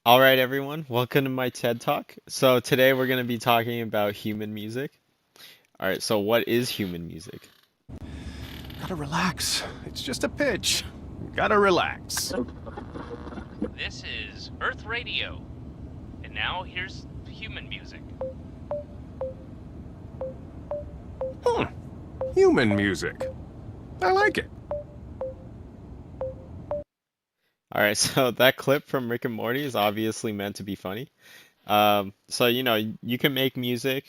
All right, everyone, welcome to my TED Talk. So today we're going to be talking about human music. All right, so what is human music? Gotta relax. It's just a pitch. Gotta relax. This is Earth Radio. And now here's human music. Hmm. Human music. I like it. All right, so that clip from Rick and Morty is obviously meant to be funny. So you can make music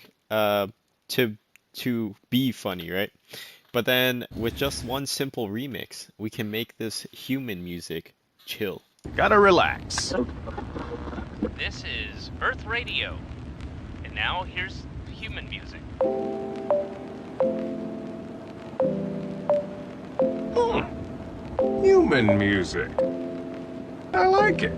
to be funny, right? But then with just one simple remix, we can make this human music chill. Gotta relax. This is Earth Radio. And now here's human music. Hmm. Human music. I like it.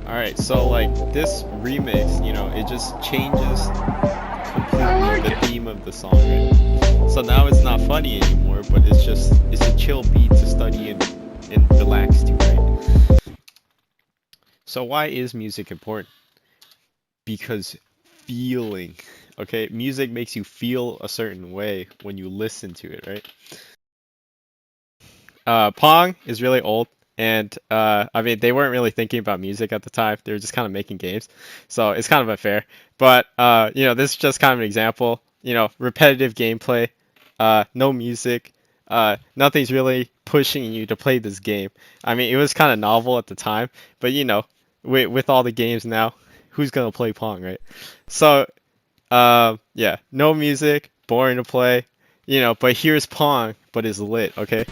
All right, so like this remix, it just changes I completely like the it. theme of the song, right? So now it's not funny anymore, but it's a chill beat to study and relax to, right? So why is music important? Because feeling, okay? Music makes you feel a certain way when you listen to it, right? Pong is really old, and I mean they weren't really thinking about music at the time. They were just kind of making games, so it's kind of unfair. But this is just kind of an example. Repetitive gameplay, no music, nothing's really pushing you to play this game. I mean, it was kind of novel at the time, but with all the games now, who's gonna play Pong, right? So, yeah, no music, boring to play. But here's Pong, but it's lit, okay?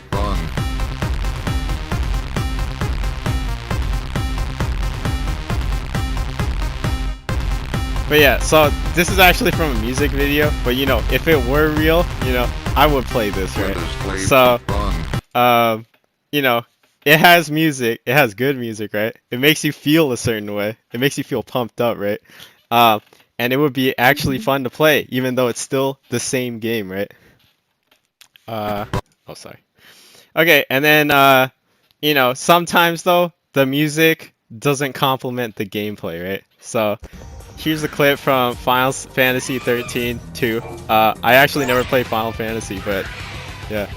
But yeah, so this is actually from a music video, but if it were real, I would play this, right? So, um, you know, it has music, it has good music, right? It makes you feel a certain way. It makes you feel pumped up, right? Um, and it would be actually fun to play, even though it's still the same game, right? Uh, oh, sorry. Okay, and then sometimes though, the music doesn't complement the gameplay, right? So here's a clip from Final Fantasy 13 2. I actually never played Final Fantasy, but yeah.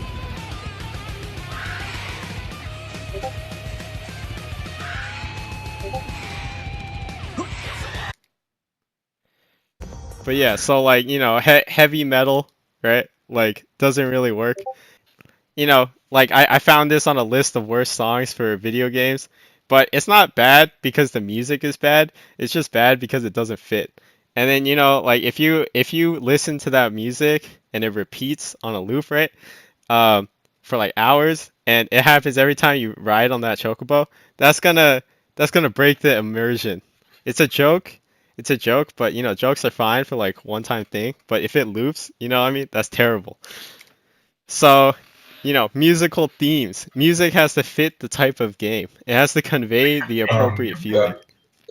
But yeah, so like, heavy metal, right? Like, doesn't really work. Like I found this on a list of worst songs for video games, but it's not bad because the music is bad. It's just bad because it doesn't fit. And then, like if you listen to that music and it repeats on a loop, right? For like hours, and it happens every time you ride on that chocobo, that's gonna that's gonna break the immersion. It's a joke. It's a joke, but jokes are fine for like one time thing. But if it loops, what I mean, that's terrible. So, musical themes. Music has to fit the type of game. It has to convey the appropriate feeling.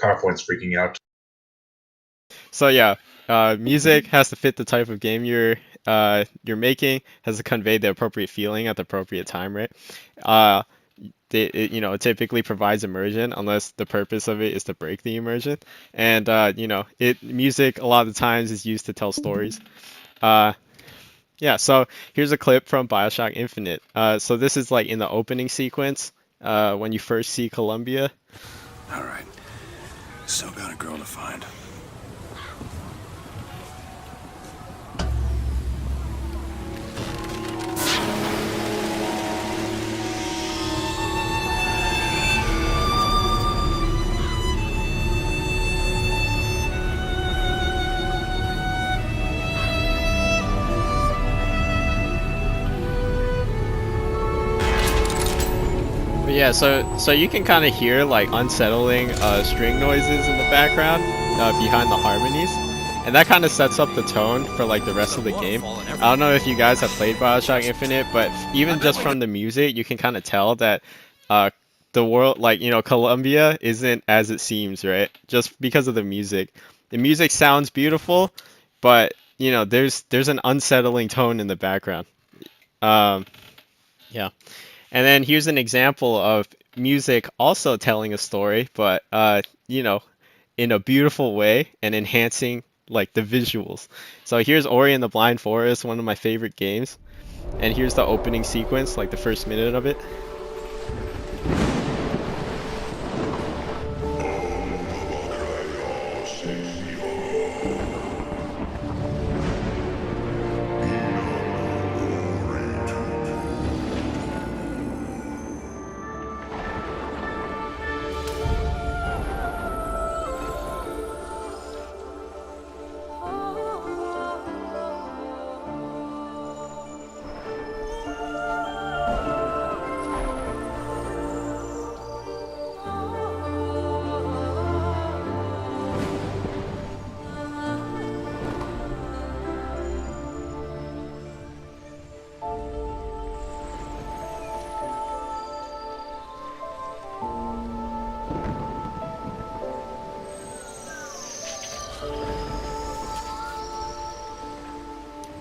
PowerPoint's freaking out. So yeah, music has to fit the type of game you're making, has to convey the appropriate feeling at the appropriate time, right? Uh, it typically provides immersion unless the purpose of it is to break the immersion. And it music a lot of the times is used to tell stories. Uh, yeah, so here's a clip from BioShock Infinite. So this is like in the opening sequence, when you first see Columbia. All right. Still got a girl to find. But yeah, so you can kind of hear like unsettling string noises in the background behind the harmonies, and that kind of sets up the tone for like the rest of the game. I don't know if you guys have played BioShock Infinite, but even just from the music, you can kind of tell that uh, the world, like Columbia, isn't as it seems, right? Just because of the music. The music sounds beautiful, but there's an unsettling tone in the background. Um, yeah. And then here's an example of music also telling a story, but in a beautiful way and enhancing like the visuals. So here's Ori and the Blind Forest, one of my favorite games. And here's the opening sequence, like the first minute of it.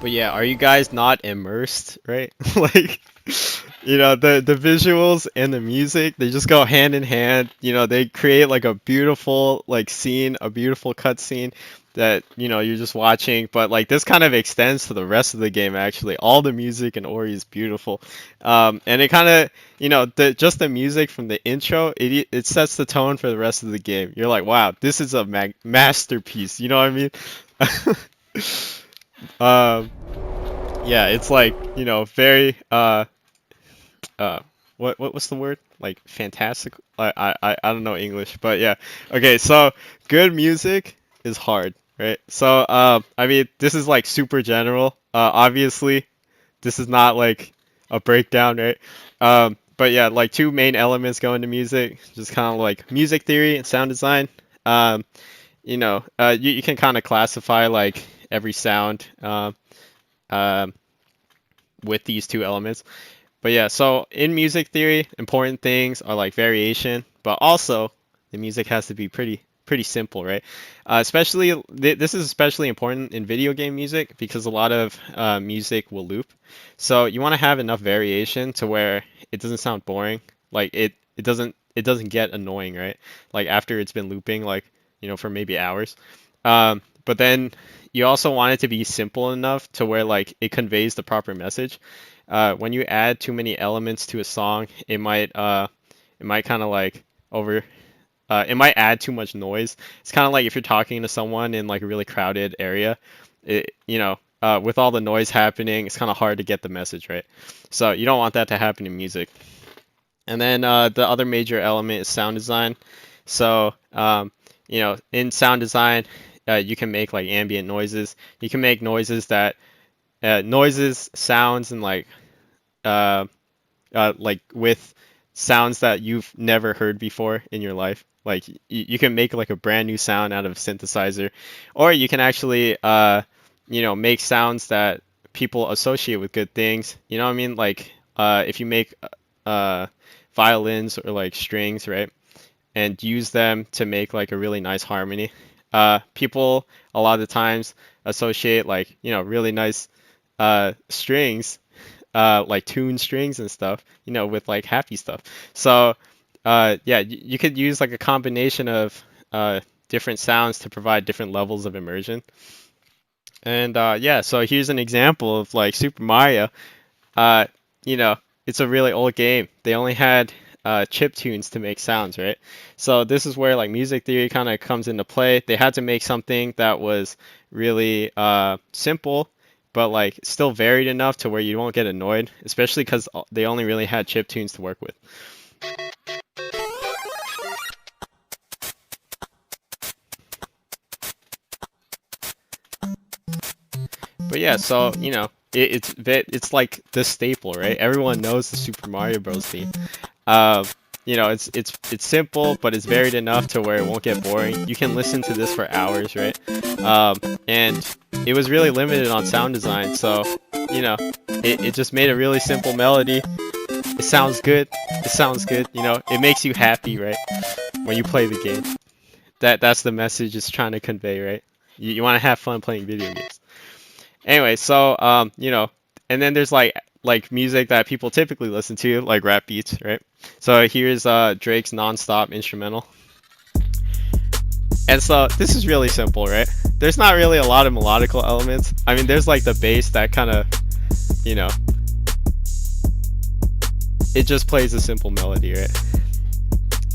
But yeah, are you guys not immersed, right? Like, the visuals and the music, they just go hand in hand. They create like a beautiful like scene, a beautiful cutscene that, you're just watching. But like this kind of extends to the rest of the game actually. All the music in Ori is beautiful. And it kind of, just the music from the intro, it sets the tone for the rest of the game. You're like, wow, this is a masterpiece. You know what I mean? Um, yeah, it's like, very uh what's the word? Like fantastic. I don't know English, but yeah. Okay, so good music is hard, right? So I mean, this is like super general. Obviously, this is not like a breakdown, right? But yeah, like two main elements go into music, just kind of like music theory and sound design. Um, you can kind of classify like every sound um, with these two elements. But yeah, so in music theory, important things are like variation, but also the music has to be pretty simple, right? Especially this is especially important in video game music because a lot of music will loop. So you want to have enough variation to where it doesn't sound boring. Like it doesn't get annoying, right? Like after it's been looping like, for maybe hours. But then you also want it to be simple enough to where like it conveys the proper message. When you add too many elements to a song, it might kind of like over it might add too much noise. It's kind of like if you're talking to someone in like a really crowded area, with all the noise happening, it's kind of hard to get the message right. So you don't want that to happen in music. And then the other major element is sound design. So in sound design, you can make like ambient noises. You can make noises, sounds, and like with sounds that you've never heard before in your life. Like you can make like a brand new sound out of a synthesizer, or you can actually make sounds that people associate with good things. You know what I mean? Like if you make uh, violins or like strings, right? And use them to make like a really nice harmony. People a lot of the times associate like really nice strings, like tune strings and stuff, with like happy stuff. So yeah, you could use like a combination of different sounds to provide different levels of immersion. And yeah, so here's an example of like Super Mario. uh, you know, it's a really old game. They only had chip tunes to make sounds, right? So this is where like music theory kind of comes into play. They had to make something that was really simple, but like still varied enough to where you won't get annoyed, especially because they only really had chip tunes to work with. But yeah, so it's like the staple, right? Everyone knows the Super Mario Bros. Theme. Um, it's simple, but it's varied enough to where it won't get boring. You can listen to this for hours, right? And it was really limited on sound design, so it just made a really simple melody. It sounds good. It sounds good. It makes you happy, right? When you play the game. That's the message it's trying to convey, right? You want to have fun playing video games. Anyway, so and then there's like like music that people typically listen to, like rap beats, right? So here's Drake's non-stop instrumental. And so this is really simple, right? There's not really a lot of melodical elements. I mean, there's like the bass that kind of, you know, it just plays a simple melody, right?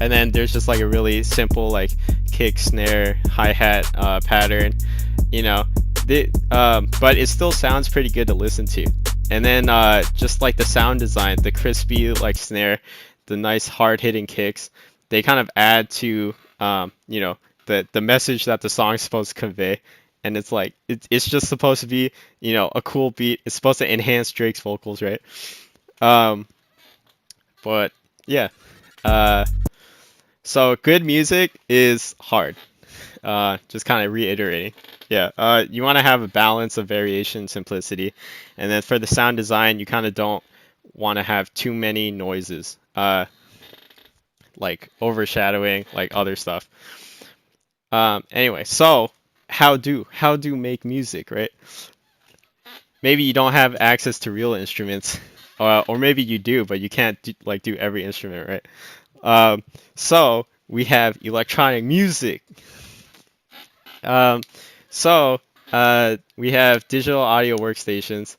And then there's just like a really simple like kick, snare, hi-hat pattern, you know. But it still sounds pretty good to listen to. And then just like the sound design, the crispy like snare, the nice hard-hitting kicks, they kind of add to you know, the message that the song is supposed to convey. And it's like it's just supposed to be, you know, a cool beat. It's supposed to enhance Drake's vocals, right? Um, but yeah. Uh, so good music is hard. Just kind of reiterating. Yeah, you want to have a balance of variation, simplicity, and then for the sound design, you kind of don't want to have too many noises, like overshadowing like other stuff. Anyway, so how do make music, right? Maybe you don't have access to real instruments, or maybe you do, but you can't do every instrument, right? So we have electronic music. Um, so we have digital audio workstations,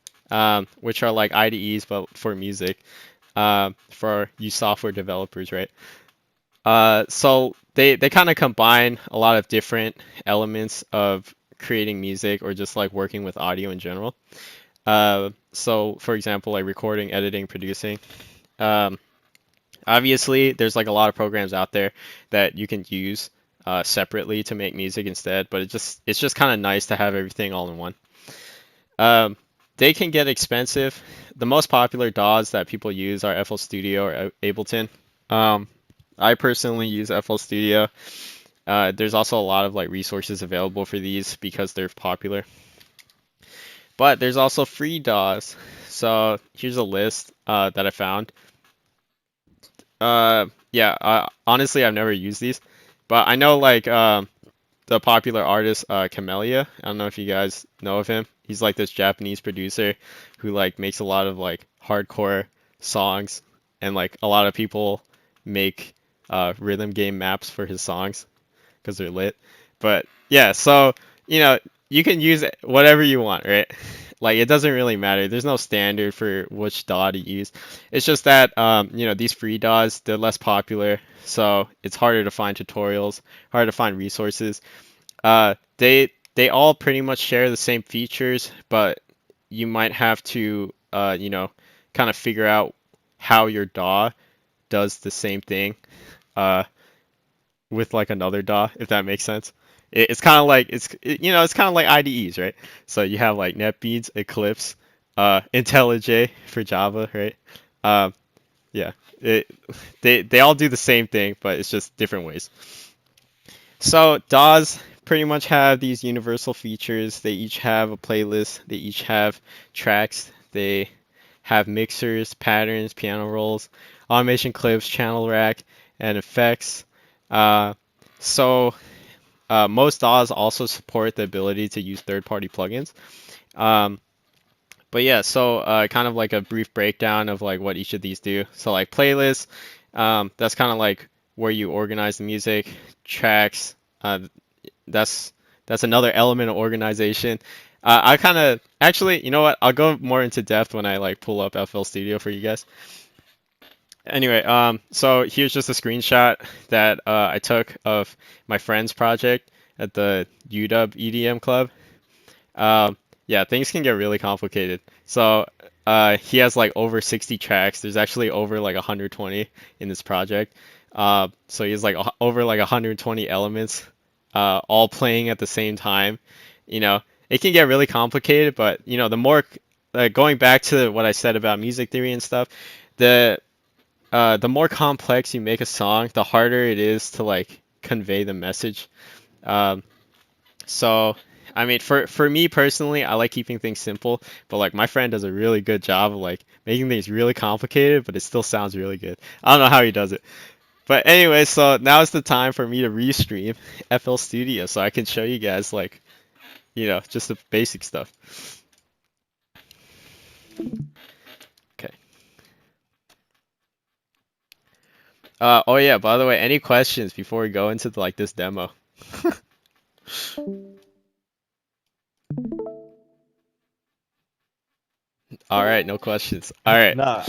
which are like IDEs but for music, for you software developers, right? So they kind of combine a lot of different elements of creating music or just like working with audio in general. So for example, like recording, editing, producing. Um, Obviously, there's like a lot of programs out there that you can use separately to make music instead, but it's just kind of nice to have everything all in one. Um, they can get expensive. The most popular DAWs that people use are FL Studio or Ableton. Um, I personally use FL Studio. There's also a lot of like resources available for these because they're popular. But there's also free DAWs. So here's a list that I found. Yeah, honestly, I've never used these, but I know like the popular artist Camellia. I don't know if you guys know of him. He's like this Japanese producer who like makes a lot of like hardcore songs, and like a lot of people make rhythm game maps for his songs because they're lit. But yeah, so you know, you can use whatever you want, right? Like it doesn't really matter. There's no standard for which DAW to use. It's just that you know, these free DAWs, they're less popular, so it's harder to find tutorials, harder to find resources. They all pretty much share the same features, but you might have to you know, kind of figure out how your DAW does the same thing. Uh, with like another DAW, if that makes sense. It's kind of like you know, it's kind of like IDEs, right? So you have like NetBeans, Eclipse, IntelliJ for Java, right? Um, yeah, it, they all do the same thing, but it's just different ways. So DAWs pretty much have these universal features. They each have a playlist. They each have tracks. They have mixers, patterns, piano rolls, automation clips, channel rack, and effects. Uh, so most DAWs also support the ability to use third-party plugins. Um, but yeah, so kind of like a brief breakdown of like what each of these do. So like playlists, that's kind of like where you organize the music. Tracks, that's that's another element of organization. I kind of actually, you know what? I'll go more into depth when I like pull up FL Studio for you guys. Anyway, so here's just a screenshot that I took of my friend's project at the UW EDM club. Yeah, things can get really complicated. So he has like over 60 tracks. There's actually over like 120 in this project. So he has like over like 120 elements, all playing at the same time. You know, it can get really complicated, but you know, the more going back to what I said about music theory and stuff, the more complex you make a song, the harder it is to like convey the message. Um, so, I mean, for me personally, I like keeping things simple, but like my friend does a really good job of like making things really complicated, but it still sounds really good. I don't know how he does it. But anyway, so now is the time for me to restream FL Studio so I can show you guys like, you know, just the basic stuff. Oh yeah, by the way, any questions before we go into like this demo? All right, no questions. All right. Nah,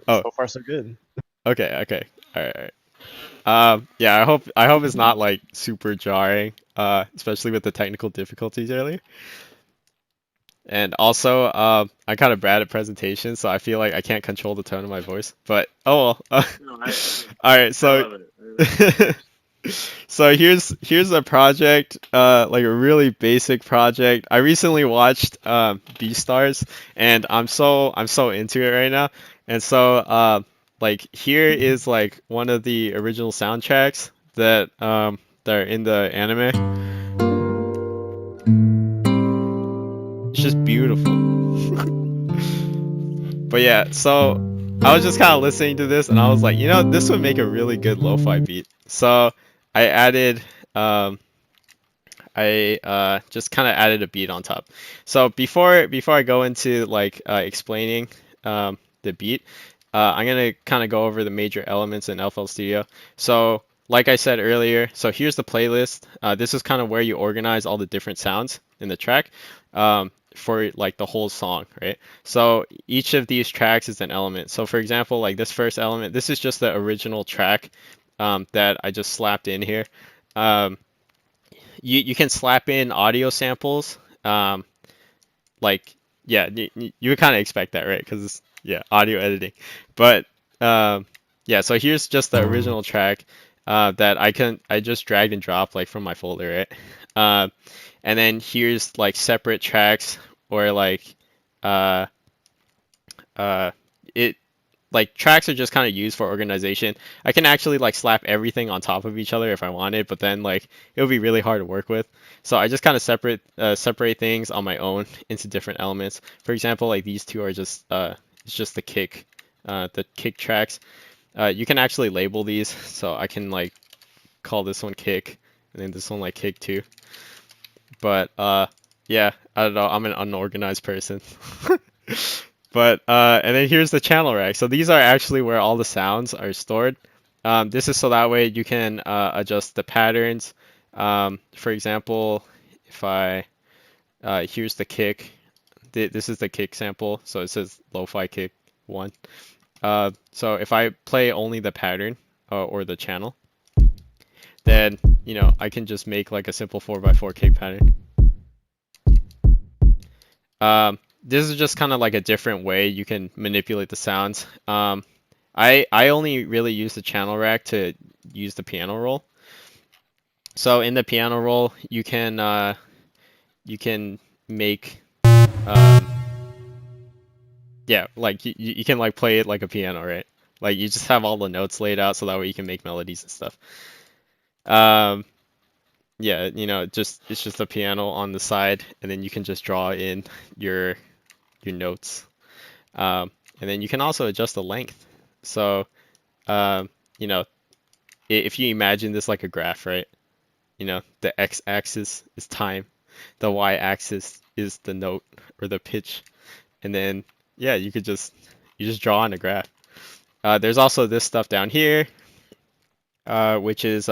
Oh, so far so good. okay, okay. All right, all right. Yeah, I hope it's not like super jarring, especially with the technical difficulties earlier. And also, I'm kind of bad at presentations, so I feel like I can't control the tone of my voice. But oh well. No, All right, I so love it. I really love it. so here's a project, like a really basic project. I recently watched Beastars, and I'm so into it right now. And so like here is like one of the original soundtracks that are in the anime. It's just beautiful. But yeah, so I was just kind of listening to this, and I was like, this would make a really good lo-fi beat. So I added um I just kind of added a beat on top. So before I go into like explaining the beat, I'm gonna kind of go over the major elements in FL Studio. So like I said earlier, so here's the playlist. This is kind of where you organize all the different sounds in the track for like the whole song, right? So each of these tracks is an element. So for example, like this first element, this is just the original track that I just slapped in here. Um, you can slap in audio samples. Like yeah, you would kind of expect that, right? Because yeah, audio editing. But yeah, so here's just the original track that I just dragged and dropped like from my folder, right? Uh, and then here's like separate tracks or like uh uh it like tracks are just kind of used for organization. I can actually like slap everything on top of each other if I wanted, but then like it would be really hard to work with. So I just kind of separate things on my own into different elements. For example, like these two are just it's just the kick tracks. You can actually label these, so I can like call this one kick and then this one like kick two. But yeah, I don't know. I'm an unorganized person. But and then here's the channel rack. So these are actually where all the sounds are stored. This is so that way you can adjust the patterns. For example, if I here's the kick. This is the kick sample. So it says lo-fi kick 1. So if I play only the pattern or the channel, then I can just make like a simple 4x4 kick pattern. This is just kind of like a different way you can manipulate the sounds. I only really use the channel rack to use the piano roll. So in the piano roll, you can make yeah, like you can like play it like a piano, right? Like you just have all the notes laid out so that way you can make melodies and stuff. Um, yeah, just it's just a piano on the side, and then you can just draw in your notes. And then you can also adjust the length. So, um, you know, if you imagine this like a graph, right? The x-axis is time, the y-axis is the note or the pitch, and then yeah, you just draw on a graph. There's also this stuff down here, which is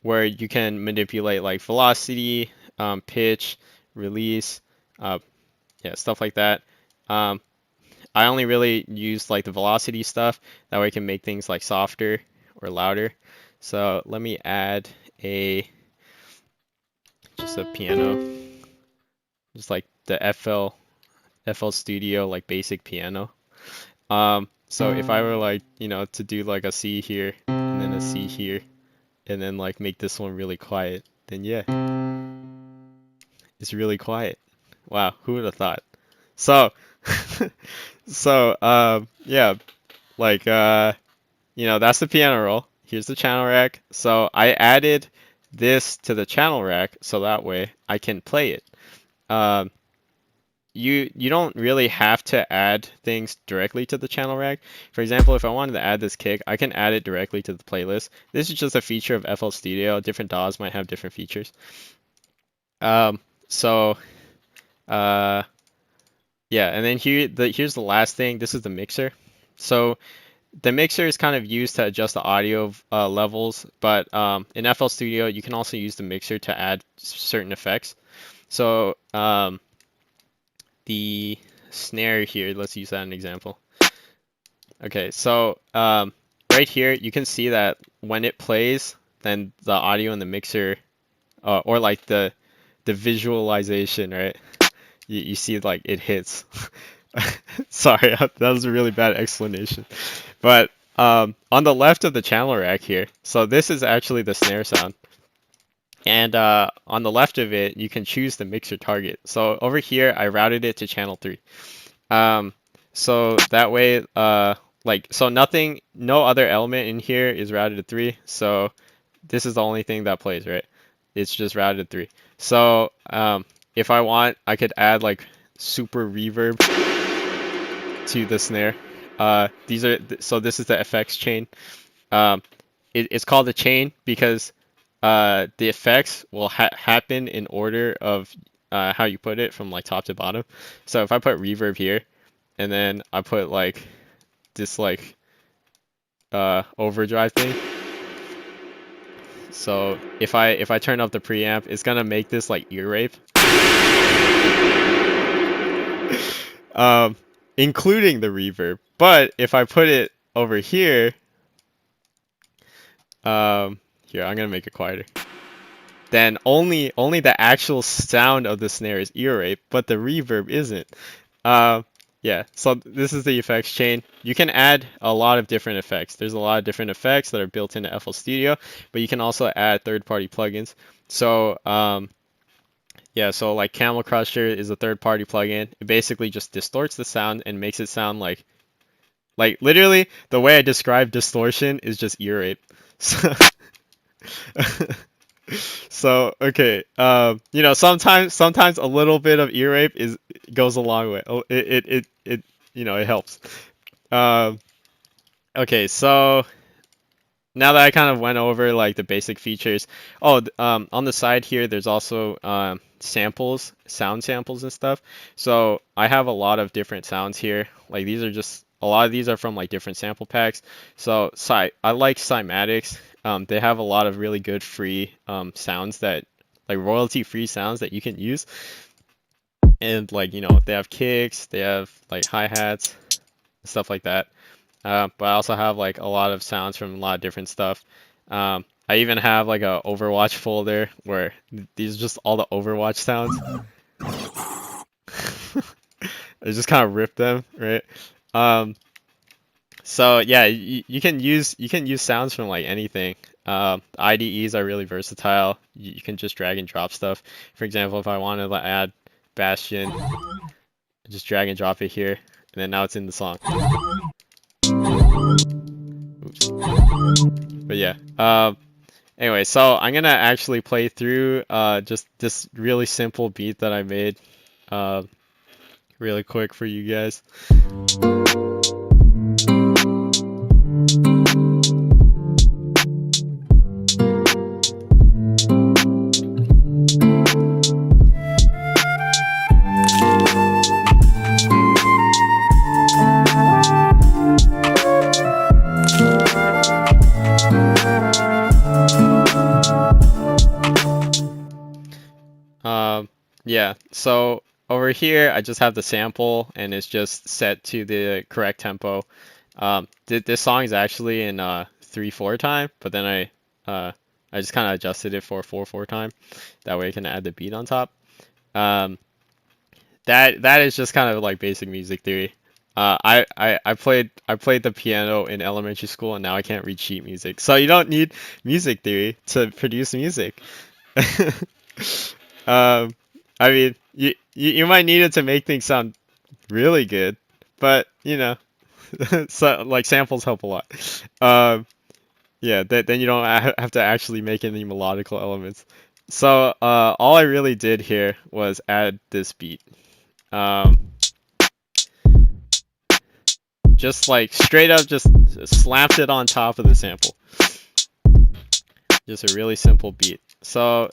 where you can manipulate like velocity, pitch, release, uh, yeah, stuff like that. Um, I only really use like the velocity stuff. That way I can make things like softer or louder. So let me add just a piano, just like the FL Studio like basic piano. So if I were like, to do like a C here and then a C here and then like make this one really quiet, then yeah, it's really quiet. Wow, who would have thought? So, yeah, like that's the piano roll. Here's the channel rack. So I added this to the channel rack so that way I can play it. Um, you don't really have to add things directly to the channel rack. For example, if I wanted to add this kick, I can add it directly to the playlist. This is just a feature of FL Studio. Different DAWs might have different features. So yeah, and then here's the last thing. This is the mixer. So the mixer is kind of used to adjust the audio levels, but in FL Studio you can also use the mixer to add certain effects. So the snare here, let's use that as an example. Okay, so right here you can see that when it plays, then the audio in the mixer, or like the visualization, right? You see like it hits. Sorry, that was a really bad explanation. But on the left of the channel rack here, so this is actually the snare sound. And on the left of it, you can choose the mixer target. So over here, I routed it to channel 3. So that way, so nothing, no other element in here is routed to 3. So this is the only thing that plays, right? It's just routed to 3. So if I want, I could add like super reverb to the snare. So this is the effects chain. It's called a chain because the effects will happen in order of how you put it from like top to bottom. So if I put reverb here, and then I put like this like overdrive thing. So if I turn up the preamp, it's gonna make this like ear rape. Including the reverb. But if I put it over here, here, I'm gonna make it quieter. Then only the actual sound of the snare is ear rape, but the reverb isn't. Yeah, so this is the effects chain. You can add a lot of different effects. There's a lot of different effects that are built into FL Studio, but you can also add third-party plugins. So yeah, so like Camel Crusher is a third-party plugin. It basically just distorts the sound and makes it sound like literally the way I describe distortion is just ear rape. So so okay, you know, sometimes a little bit of ear rape goes a long way. Oh, it you know, it helps. Um, okay, so now that I kind of went over like the basic features, on the side here, there's also samples, sound samples and stuff. So I have a lot of different sounds here. Like these are just a lot of these are from like different sample packs. So I like Cymatics. They have a lot of really good free sounds that like royalty-free sounds that you can use. And like, you know, they have kicks, they have like hi-hats, stuff like that. But I also have like a lot of sounds from a lot of different stuff. I even have like a Overwatch folder where these are just all the Overwatch sounds. I just kind of rip them, right? So yeah, you can use sounds from like anything. IDEs are really versatile. You can just drag and drop stuff. For example, if I wanted to add Bastion, just drag and drop it here, and then now it's in the song. Oops. But yeah. Anyway, so I'm gonna actually play through just this really simple beat that I made really quick for you guys. Yeah, so over here I just have the sample and it's just set to the correct tempo. This song is actually in 3/4 time, but then I just kind of adjusted it for 4/4 time. That way I can add the beat on top. That is just kind of like basic music theory. I played the piano in elementary school and now I can't read sheet music. So you don't need music theory to produce music. Um, I mean, you might need it to make things sound really good, but you know, so like samples help a lot. Yeah, then you don't have to actually make any melodical elements. So all I really did here was add this beat. Just like straight up, just slapped it on top of the sample. Just a really simple beat. So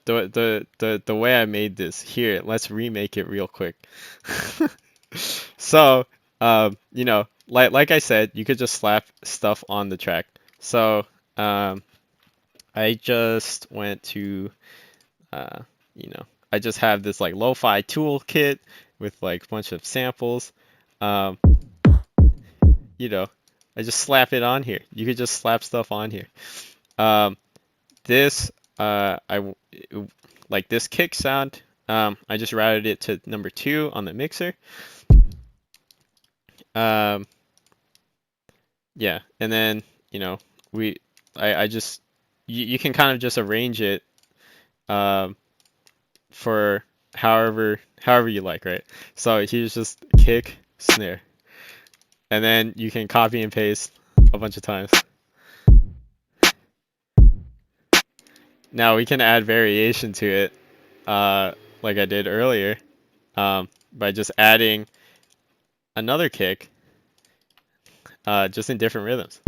the way I made this here, let's remake it real quick. So like I said, you could just slap stuff on the track. So I just went to uh, you know, I just have this like lo-fi toolkit with like a bunch of samples. Um, you know, I just slap it on here. You could just slap stuff on here. Um, this like this kick sound. I just routed it to number 2 on the mixer. Um, yeah, and then we I just you can kind of just arrange it um, for however you like, right? So here's just kick, snare, and then you can copy and paste a bunch of times. Now we can add variation to it, like I did earlier, by just adding another kick, just in different rhythms.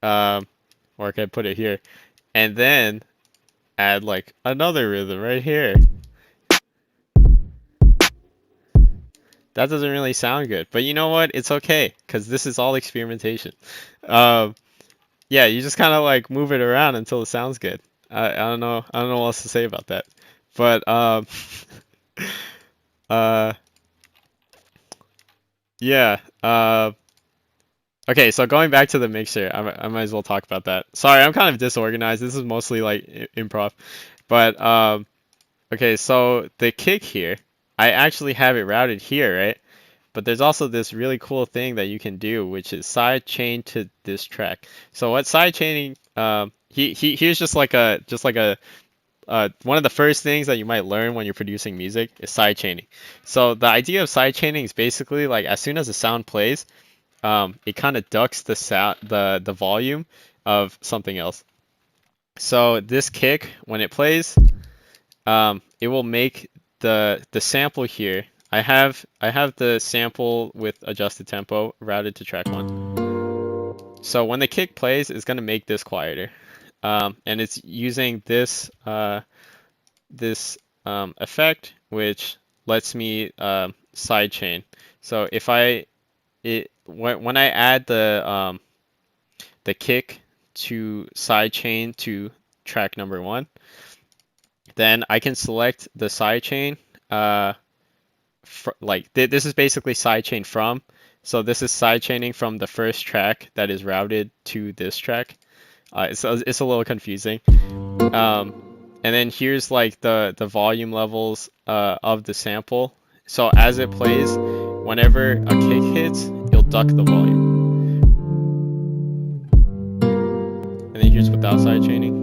Um, or I could put it here, and then add like another rhythm right here. That doesn't really sound good, but you know what? It's okay, because this is all experimentation. Um, yeah, you just kind of like move it around until it sounds good. I don't know what else to say about that. But uh, yeah. Okay, so going back to the mixer, I might as well talk about that. Sorry, I'm kind of disorganized. This is mostly like improv. But okay, so the kick here, I actually have it routed here, right? But there's also this really cool thing that you can do, which is side chain to this track. So what side chaining? Here's just like a one of the first things that you might learn when you're producing music is side chaining. So the idea of side chaining is basically like as soon as the sound plays, it kind of ducks the sound, the volume of something else. So this kick, when it plays, it will make the sample here. I have the sample with adjusted tempo routed to track 1. So when the kick plays, it's gonna make this quieter, and it's using this effect, which lets me sidechain. So if when I add the kick to sidechain to track number 1, then I can select the sidechain. This is basically sidechain from. So this is sidechaining from the first track that is routed to this track. It's a little confusing. And then here's like the volume levels of the sample. So as it plays, whenever a kick hits, it'll duck the volume. And then here's without sidechaining.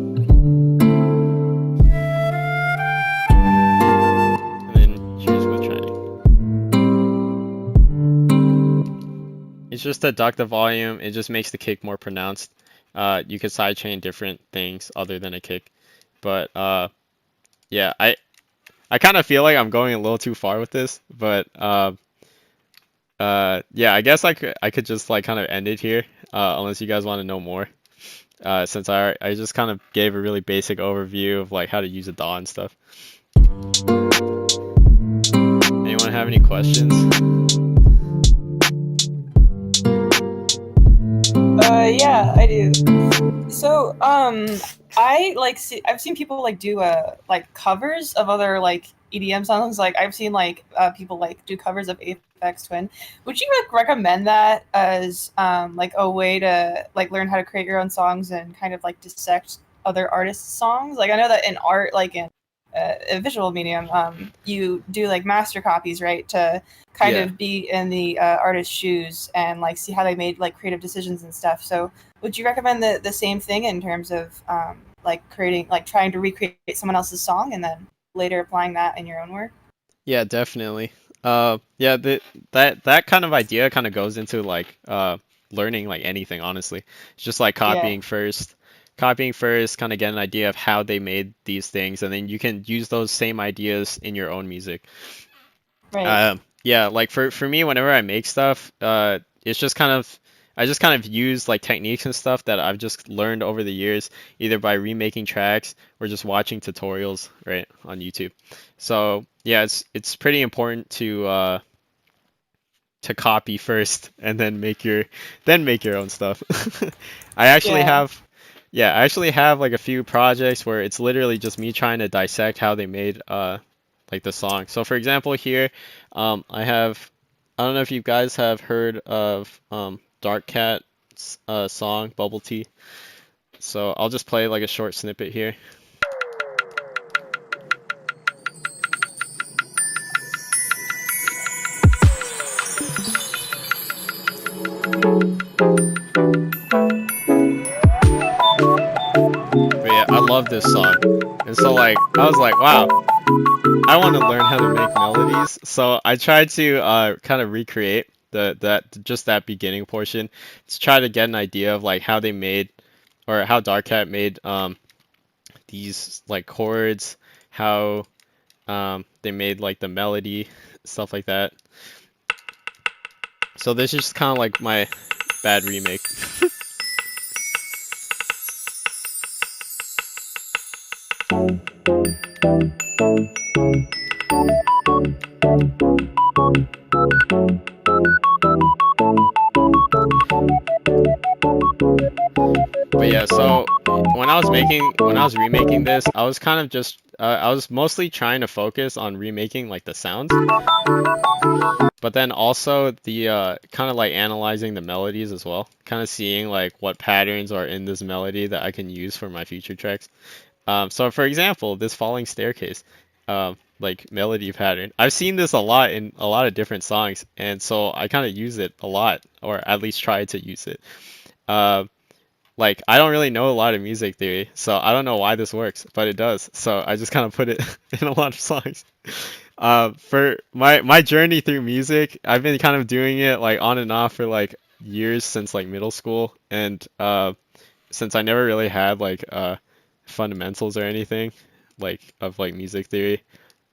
And then here's with chaining. It's just to duck the volume. It just makes the kick more pronounced. You could sidechain different things other than a kick. But yeah, I kind of feel like I'm going a little too far with this, but yeah, I guess I could just like kind of end it here, unless you guys want to know more. Since I just kind of gave a really basic overview of like how to use a DAW and stuff. Anyone have any questions? Yeah, I do. So, I've seen people like do like covers of other like EDM songs. Like I've seen like people like do covers of Aphex Twin. Would you like recommend that as like a way to like learn how to create your own songs and kind of like dissect other artists' songs? Like I know that in art, like in a visual medium, you do like master copies, right? To kind Yeah. of be in the artist's shoes and like see how they made like creative decisions and stuff. So would you recommend the same thing in terms of like creating, like trying to recreate someone else's song and then later applying that in your own work? Yeah, definitely. Yeah, that kind of idea kind of goes into like learning like anything, honestly. It's just like Yeah, copying first, kind of get an idea of how they made these things, and then you can use those same ideas in your own music. right. Yeah, like for me, whenever I make stuff, it's just kind of I just kind of use like techniques and stuff that I've just learned over the years, either by remaking tracks or just watching tutorials, right, on YouTube. So yeah, it's pretty important to copy first and then make your own stuff. I actually Yeah. have yeah, I actually have like a few projects where it's literally just me trying to dissect how they made like the song. So for example here, I don't know if you guys have heard of Dark Cat's song Bubble Tea. So I'll just play like a short snippet here. But yeah, I love this song. And so like I was like, wow, I want to learn how to make melodies. So I tried to kind of recreate that beginning portion to try to get an idea of like how they made or how Dark Cat made these like chords, how they made like the melody, stuff like that. So this is just kind of like my bad remake. But yeah, so when I was remaking this, I was kind of just I was mostly trying to focus on remaking like the sounds, but then also the kind of like analyzing the melodies as well, kind of seeing like what patterns are in this melody that I can use for my future tracks. So for example, this falling staircase, like melody pattern, I've seen this a lot in a lot of different songs, and so I kind of use it a lot, or at least try to use it. Uh, like I don't really know a lot of music theory, so I don't know why this works, but it does. So I just kind of put it in a lot of songs. For my journey through music, I've been kind of doing it like on and off for like years since like middle school, and since I never really had like fundamentals or anything like of like music theory,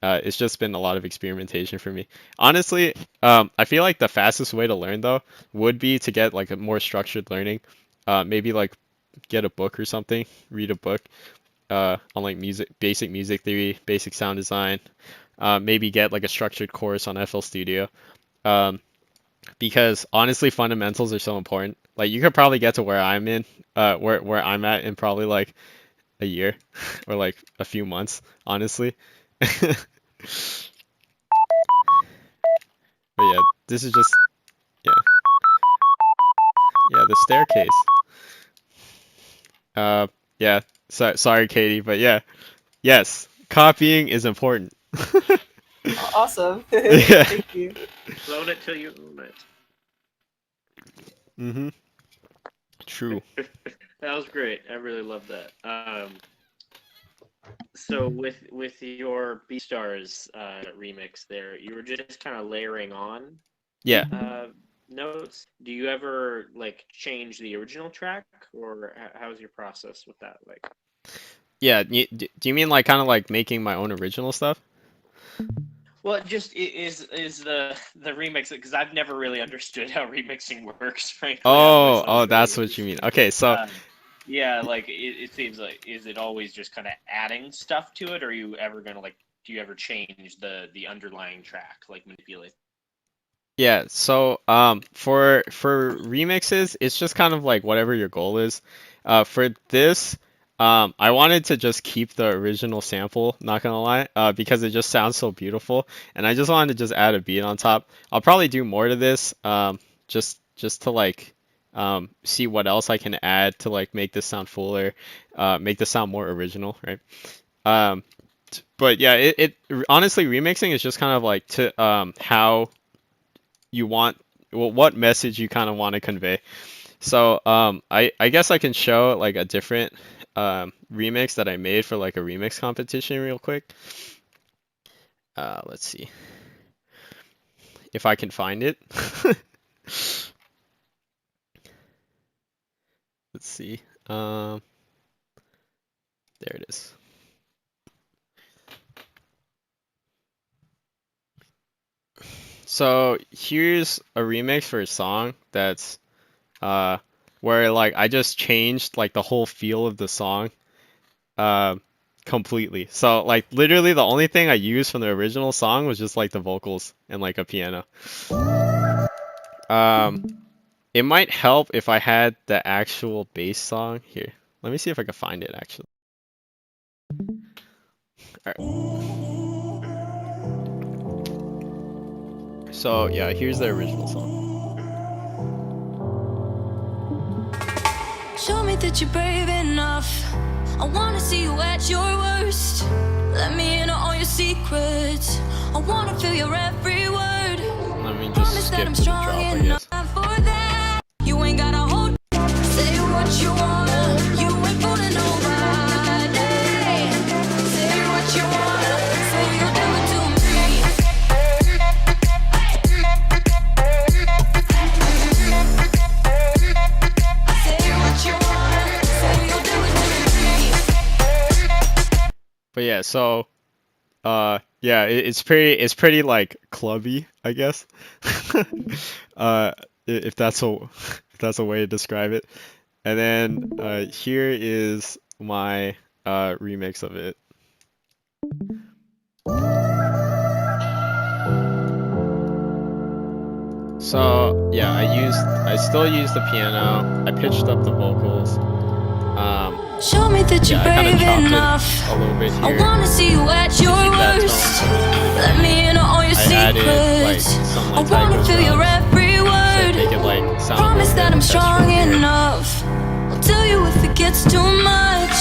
it's just been a lot of experimentation for me. Honestly, I feel like the fastest way to learn though would be to get like a more structured learning. Maybe like get a book or something, read a book on like basic music theory, basic sound design. Maybe get like a structured course on FL Studio. Um, because honestly, fundamentals are so important. Like you could probably get to where where I'm at in probably like a year or like a few months, honestly. But yeah, this is just yeah, yeah, the staircase. Uh, yeah. Sorry, Katie, but yeah, yes, copying is important. Awesome. Yeah. Thank you. Clone it till you own Mhm. True. it. That was great. I really love that. So with your Beastars remix there, you were just kind of layering on Yeah. notes. Do you ever like change the original track, or how's your process with that? Like, Yeah. Do you mean like kind of like making my own original stuff? well, it just is the remix because I've never really understood how remixing works. Frankly, I've always thought it was Oh, really that's what you mean. interesting. Okay, so Yeah, like it seems like is it always just kind of adding stuff to it, or are you ever gonna like do you ever change the underlying track, like manipulate? yeah, so for remixes, it's just kind of like whatever your goal is. For this, I wanted to just keep the original sample, not gonna lie, because it just sounds so beautiful, and I just wanted to just add a beat on top. I'll probably do more to this, just to like see what else I can add to like make this sound fuller, make this sound more original, right? Um, but yeah, it honestly remixing is just kind of like to how you want well, what message you kind of want to convey. So I guess I can show like a different remix that I made for like a remix competition real quick. Let's see if I can find it. Let's see. There it is. So here's a remix for a song that's where like I just changed like the whole feel of the song completely. So like literally the only thing I used from the original song was just like the vocals and like a piano. It might help if I had the actual bass song here. Let me see if I can find it actually. Alright. So yeah, here's the original song. Show me that you're brave enough. I wanna see you at your worst. Let me in on all your secrets. I wanna feel your every word. Let me just skip to the drop, I guess. For that, you ain't gotta hold. Say what you wanna. You ain't fooling nobody. Say what you wanna. Say you'll do it to me. Say what you wanna. Say you'll do it to me. But yeah, so yeah, it's pretty like clubby, I guess. If that's a way to describe it. And then here is my remix of it. So yeah, I still use the piano. I pitched up the vocals. Show me that you're Yeah, I brave kinda enough. chopped it a little bit I here. wanna see you at your Keep that tone worst. really Let bad. me in on all your I added like secrets. some I like wanna taiko feel your drums every to word. make it like sound a Promise little that I'm bit strong orchestral here. enough. I'll tell you if it gets too much.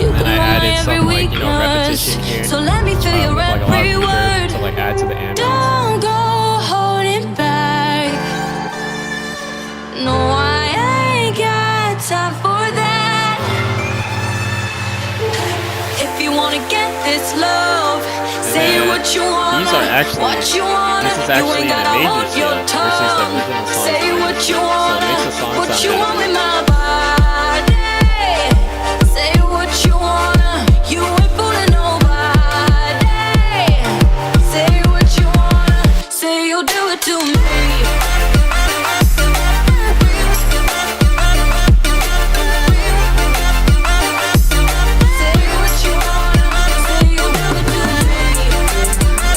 You And can I know my added every some like weakness. repetition here So let me feel your with like a lot of every word. reverb to like add to the ambience. Don't go holding back. No, I ain't got time for that. If you wanna get this love, say then what you wanna. these are actually- what you wanna. this is You actually ain't in a gotta major hold your scale versus the tongue. original song's Say minor what you scale. So it wanna. makes the song What sound you better. want with my body. Say what you wanna. You ain't fooling nobody. Say what you wanna. Say you'll do it to me. Say what you wanna. Say you'll do it to me.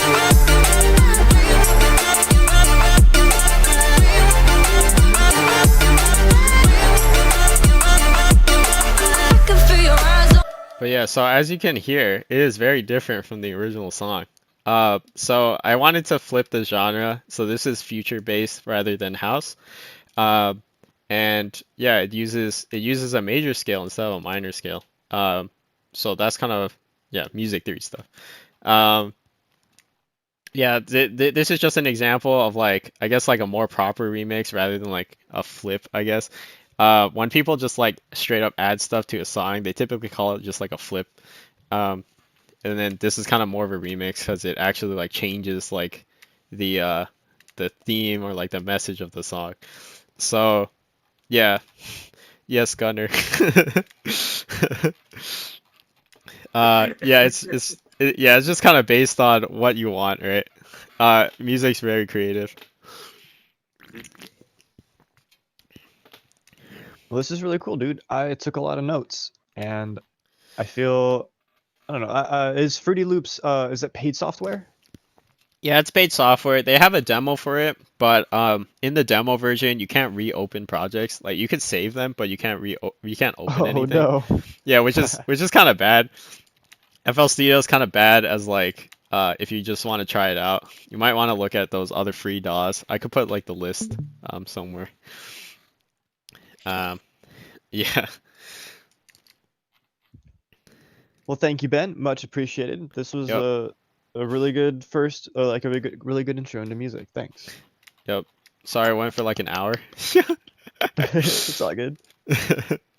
I can feel your eyes on. But yeah, so as you can hear, it is very different from the original song. So I wanted to flip the genre, so this is future based rather than house. Uh, and yeah, it uses a major scale instead of a minor scale. So that's kind of yeah, music theory stuff. Yeah, this is just an example of like I guess like a more proper remix rather than like a flip, I guess. When people just like straight up add stuff to a song, they typically call it just like a flip. Um, and then this is kind of more of a remix because it actually like changes like the theme or like the message of the song. So yeah, yes, Gunner. Yeah, it's just kind of based on what you want, right? Music's very creative. Well, this is really cool, dude. I took a lot of notes, and I feel I don't know. Is Fruity Loops is it paid software? Yeah, it's paid software. They have a demo for it, but in the demo version, you can't reopen projects. Like you can save them, but you can't open Oh anything. no. Yeah, which is kind of bad. FL Studio is kind of bad as like if you just want to try it out. You might want to look at those other free DAWs. I could put like the list somewhere. Yeah. Well, thank you, Ben. Much appreciated. This was Yep. a really good first, like a really good intro into music. Thanks. Yep. Sorry, I went for like an hour. It's all good.